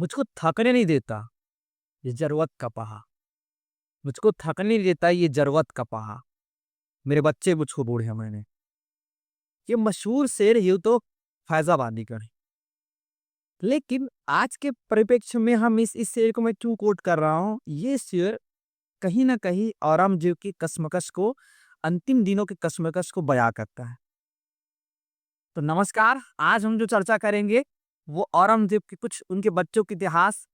मुझको थकने नहीं देता ये ज़रूरत का पहा, मुझको थकने नहीं देता ये ज़रूरत का पहा, मेरे बच्चे मुझको बूढ़े मैंने। ये मशहूर शेर यूँ तो फैज़ाबादी का है। लेकिन आज के परिप्रेक्ष्य में हम इस शेर को मैं क्यों कोट कर रहा हूँ, ये शेर कहीं न कहीं औरंगज़ेब की कशमकश को अंतिम दिनों की कशमकश को बयाँ करता है। तो नमस्कार, आज हम जो चर्चा करेंगे, वो औरंगज़ेब के कुछ उनके बच्चों के इतिहास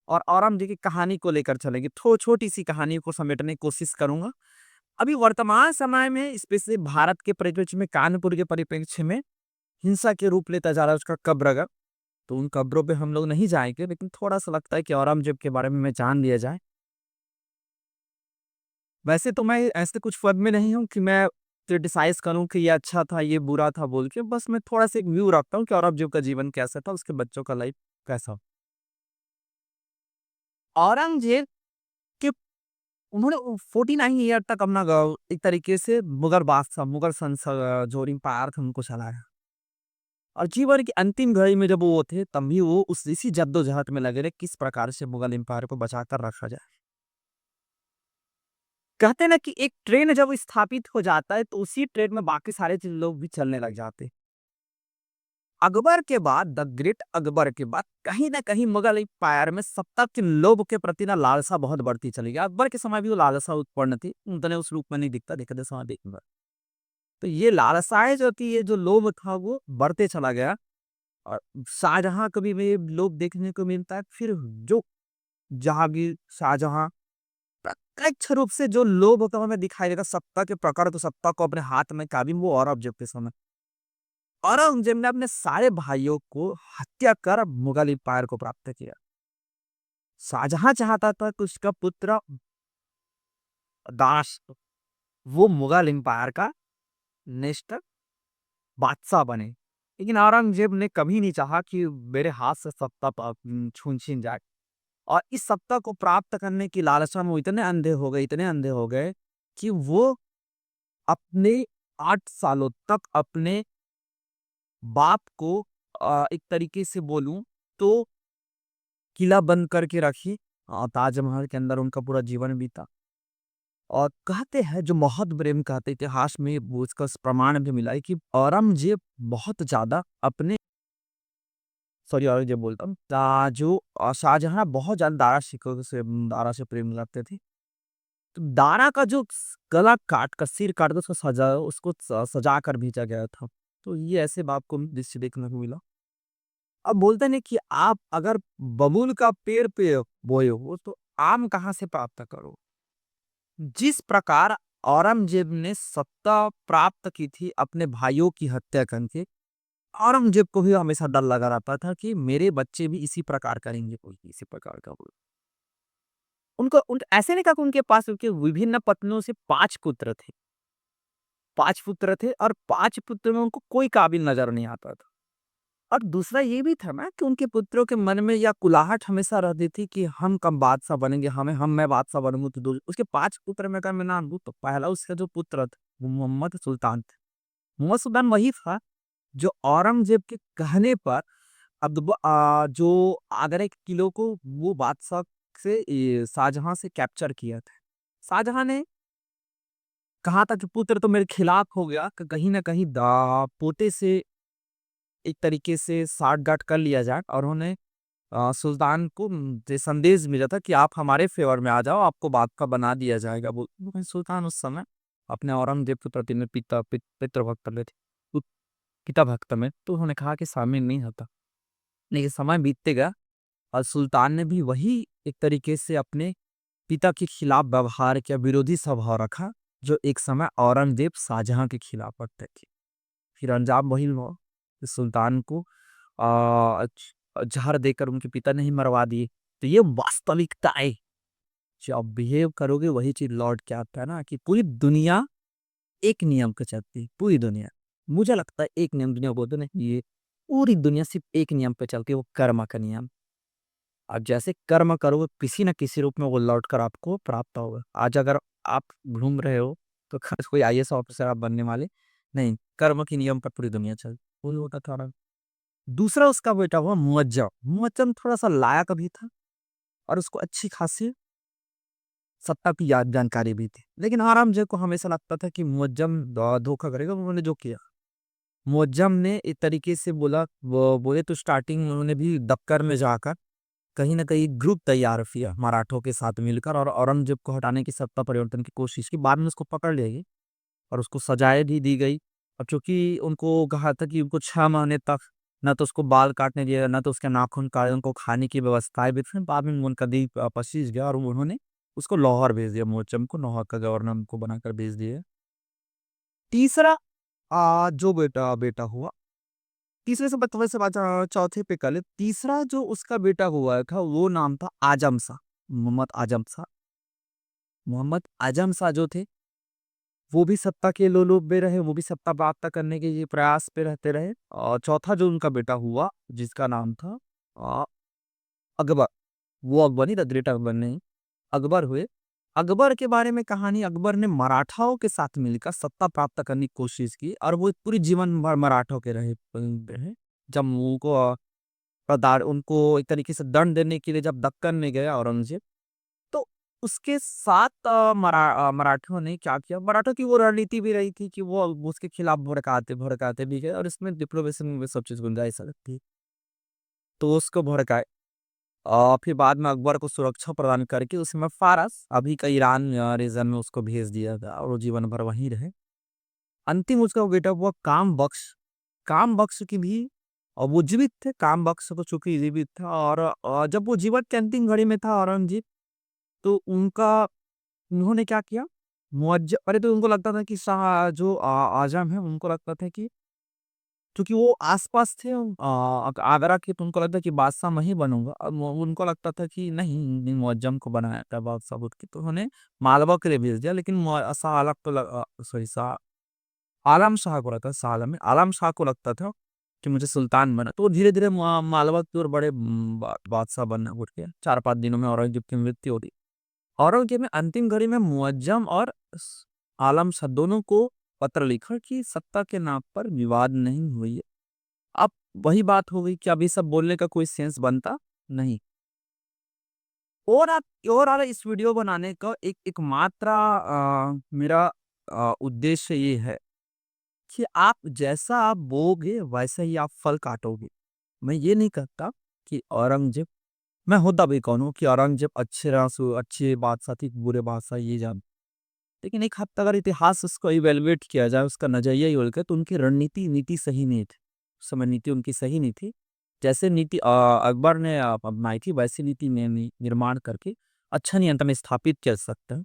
और औरंगज़ेब की कहानी को लेकर चलेंगे। छोटी-सी कहानी को समेटने की कोशिश करूँगा। अभी वर्तमान समय में स्पेशली भारत के परिप्रेक्ष्य में, कानपुर के परिप्रेक्ष्य में हिंसा के रूप लेता जा रहा है उसका कब्र। तो उन कब्रों पे हम लोग नहीं जाएँगे, लेकिन थोड़ा-सा लगता है कि औरंगज़ेब के बारे में जान लिया जाए। वैसे तो मैं ऐसे कुछ पद में नहीं हूँ कि मैं क्रिटिसाइज़ करूँ कि ये अच्छा था, ये बुरा था बोल के। बस मैं थोड़ा-सा एक व्यू रखता हूँ कि औरंगज़ेब का जीवन कैसा था, उसके बच्चों का लाइफ़ कैसा। औरंगज़ेब के उन्होंने 49 ईयर तक अपना एक तरीके से मुगल बादशाह, मुगल जो एम्पायर था उनको चलाया। और जीवन की अंतिम घड़ी में जब वो थे, तब भी वो उस इसी जद्दोजहद में लगे रहे, किस प्रकार से मुगल एम्पायर को बचाकर रखा जाए। कहते हैं ना कि एक ट्रेन जब स्थापित हो जाता है, तो उसी ट्रेन में बाकी सारे लोग भी चलने लग जाते हैं। अकबर के बाद, द ग्रेट अकबर के बाद कहीं न कहीं मुगल एम्पायर में सत्ता के लोभ के प्रति ना लालसा बहुत बढ़ती चली गई। अकबर के समय भी वो लालसा उत्पन्न थी, उतने उस रूप में नहीं दिखता, देखते समय देखूँगा। तो ये लालसाएँ जो थी, ये जो लोभ था वो बढ़ते चला गया। और शाहजहाँ को भी लोभ देखने को मिलता है। फिर जो जहांगीर, शाहजहाँ, प्रत्यक्ष रूप से जो लोभ होता है हमें दिखाई देगा, सत्ता के प्रकार, तो सत्ता को अपने हाथ में काबी, वो औरंगजेब के समय। औरंगजेब ने अपने सारे भाइयों को हत्या कर मुगल एम्पायर को प्राप्त किया। शाहजहाँ चाहता था कि उसका पुत्र दास, वो मुगल एम्पायर का नेक्स्ट बादशाह बने। लेकिन औरंगजेब ने कभी नहीं चाहा कि मेरे हाथ से सत्ता छून छीन जाए। और इस सत्ता को प्राप्त करने की लालसा में वो इतने अंधे हो गए कि वो अपने 8 सालों तक अपने बाप को एक तरीके से बोलूँ तो किला बंद करके रखी। ताजमहल के अंदर उनका पूरा जीवन बीता। और कहते हैं, जो मोहब्बत प्रेम कहते इतिहास में वो उसका प्रमाण भी मिला है कि औरंगजेब बहुत ज़्यादा अपने सॉरी औरंगजेब बोलता हूँ, जो शाहजहाँ बहुत ज़्यादा दारा से प्रेम करते थे। तो दारा का जो गला काट कर, सिर काट कर उसको सजा कर भेजा गया था। तो ये ऐसे बाप को दृश्य देखने को मिला। अब बोलते हैं कि आप अगर बबूल का पेड़ पे बोए हो, तो आम कहाँ से प्राप्त करो। जिस प्रकार औरंगजेब ने सत्ता प्राप्त की थी अपने भाइयों की हत्या करके, औरंगजेब को भी हमेशा डर लगा रहता था कि मेरे बच्चे भी इसी प्रकार करेंगे, कोई इसी प्रकार का हो। उनको ऐसे नहीं कहा कि उनके पास उनके विभिन्न पत्नियों से 5 पुत्र थे। 5 पुत्र थे और 5 पुत्र में उनको कोई काबिल नज़र नहीं आता था। और दूसरा ये भी था ना कि उनके पुत्रों के मन में यह कुलाहट हमेशा रहती थी कि हम कब बादशाह बनेंगे, मैं बादशाह बनूँगा तो दू उसके 5 पुत्र में अगर मैं नाम लूँ, तो पहला उसका जो पुत्र था, वो मोहम्मद सुल्तान थे। मोहम्मद सुल्तान वही था जो औरंगजेब के कहने पर जो आगरा के किलों को वो बादशाह से शाहजहाँ से कैप्चर किया था। शाहजहाँ ने कहा था कि पुत्र तो मेरे खिलाफ हो गया, क कहीं न कहीं पोते से एक तरीके से साठ-गाँठ कर लिया जाए। और उन्होंने सुल्तान को ये संदेश भेजा था कि आप हमारे फ़ेवर में आ जाओ, आपको बादशाह बना दिया जाएगा। सुल्तान उस समय अपने औरंगजेब के प्रति में पितृभक्त में थे, उत पिता भक्त में, तो उन्होंने कहा कि शामिल नहीं होता। लेकिन समय बीतते गया और सुल्तान ने भी वही एक तरीके से अपने पिता के खिलाफ व्यवहार किया, विरोधी स्वभाव रखा, जो एक समय औरंगजेब शाहजहाँ के खिलाफ रखते थे। फिर अंजाम वही हुआ कि सुल्तान को ज़हर देकर उनके पिता ने ही मरवा दिए। तो ये वास्तविकता है, जो आप बिहेव करोगे वही चीज़ लौट के आता है ना, कि पूरी दुनिया एक नियम पे चलती है, पूरी दुनिया। मुझे लगता है एक नियम दुनिया बोलते ना, ये पूरी दुनिया सिर्फ़ एक नियम पे चलती है, वो कर्म का नियम। आप जैसे कर्म करोगे, किसी न किसी रूप में वो लौट कर आपको प्राप्त होगा। आज अगर आप घूम रहे हो, तो कोई आईएएस ऑफिसर आप बनने वाले नहीं, कर्म के नियम पर पूरी दुनिया चलती। वही होता था। दूसरा उसका बेटा हुआ मुअज्जम। मुअज्जम थोड़ा-सा लायक भी था और उसको अच्छी खासी सत्ता की जानकारी भी थी। लेकिन औरंगज़ेब को हमेशा लगता था कि मुअज्जम धोखा करेगा, उन्होंने जो किया। मुअज्जम ने एक तरीके से बोला, वो बोले तो स्टार्टिंग में उन्होंने भी दक्कन में जाकर कहीं न कहीं ग्रुप तैयार किया मराठों के साथ मिलकर और औरंगज़ेब को हटाने की, सत्ता परिवर्तन की कोशिश की। बाद में उसको पकड़ लिया गई और उसको सजाएँ भी दी गई। और चूँकि उनको कहा था कि उनको 6 महीने तक ना तो उसको बाल काटने दिया, ना तो उसके नाखून काटे, उनको खाने की व्यवस्थाएँ भी थी। बाद में उनका दिल पसीज गया और उन्होंने उसको लाहौर भेज दिया, मुअज्जम को लाहौर का गवर्नर उनको बनाकर भेज दिया। तीसरा जो बेटा बेटा हुआ, तीसरे से थोड़े से बात चौथे पे कर ले। तीसरा जो उसका बेटा हुआ था वो नाम था आज़म शाह, मोहम्मद आज़म शाह। मोहम्मद आज़म शाह जो थे वो भी सत्ता के लोलुप में रहे, वो भी सत्ता प्राप्त करने के ये प्रयास पे रहते रहे। और चौथा जो उनका बेटा हुआ जिसका नाम था अ, अकबर, वो अकबर नहीं, द ग्रेट अकबर नहीं, अकबर हुए। अकबर के बारे में कहानी, अकबर ने मराठाओं के साथ मिलकर सत्ता प्राप्त करने की कोशिश की और वो पूरे जीवन भर मराठों के रहे। जब उनको उनको एक तरीके से दंड देने के लिए जब दक्कन में गया औरंगज़ेब, तो उसके साथ मराठों ने क्या किया, मराठों की वो रणनीति भी रही थी कि वो उसके खिलाफ भड़काते भड़काते भी गए और इसमें डिप्लोमेसी में सब चीज़ गुंजाइश लगती है। तो उसको भड़काए फिर बाद में अकबर को सुरक्षा प्रदान करके उसमें फ़ारस, अभी का ईरान रीजन में उसको भेज दिया गया और वो जीवन भर वहीं रहे। अंतिम उसका बेटा हुआ काम बख्श। काम बख्श की भी वो जीवित थे, काम बख्श तो चूँकि जीवित था और जब वो जीवन के अंतिम घड़ी में था औरंगज़ेब, तो उन्होंने क्या किया, पहले तो उनको लगता था कि शाह जो आज़म है, उनको लगता था कि क्योंकि वो आस-पास थे आगरा के, तो उनको लगता है कि बादशाह मैं ही बनूँगा। उनको लगता था कि नहीं, मुअज्जम को बनाया था बादशाह बुत के, तो उन्होंने मालवा के लिए भेज दिया। लेकिन शाह आलम को सॉरी, शाह आलम शाह को लगता था, शाह आलम नहीं, आलम शाह को लगता था कि मुझे सुल्तान बना। तो वो धीरे-धीरे मालवा की ओर बड़े बादशाह बनना उठ गया। 4-5 दिनों में औरंगज़ेब की मृत्यु हो गई। औरंगज़ेब ने अंतिम घड़ी में मुअज्जम और आलम शाह दोनों को पत्र लिखा कि सत्ता के नाम पर विवाद नहीं हुई है। अब वही बात हो गई कि अब ये सब बोलने का कोई सेंस बनता नहीं। और आप और इस वीडियो बनाने का एकमात्र मेरा उद्देश्य ये है कि आप जैसा आप बोओगे वैसा ही आप फल काटोगे। मैं ये नहीं कहता कि औरंगज़ेब, मैं होता भी कौन हूँ कि औरंगज़ेब अच्छे बादशाह थी, बुरे बादशाह ये जान। लेकिन एक हद तक अगर इतिहास उसको इवैल्यूएट किया जाए, उसका नज़रिया ही बोल के, तो उनकी नीति सही नहीं थी। उस समय नीति उनकी सही नहीं थी। जैसे नीति अकबर ने अपनाई थी, वैसी नीति निर्माण करके अच्छा नियंत्रण स्थापित कर सकते हैं।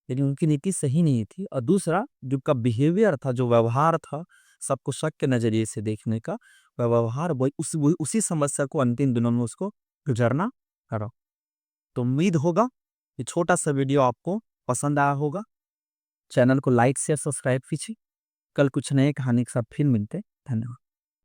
लेकिन उनकी नीति सही नहीं थी और दूसरा जो उनका बिहेवियर था, जो व्यवहार था, सबको शक के नज़रिए से देखने का व्यवहार, वही उसी समस्या को अंतिम दिनों में उसको गुज़रना पड़ा। तो उम्मीद होगा ये छोटा-सा वीडियो आपको पसंद आया होगा। चैनल को लाइक, शेयर, सब्सक्राइब कीजिए। कल कुछ नए कहानी के साथ फिर मिलते हैं। धन्यवाद।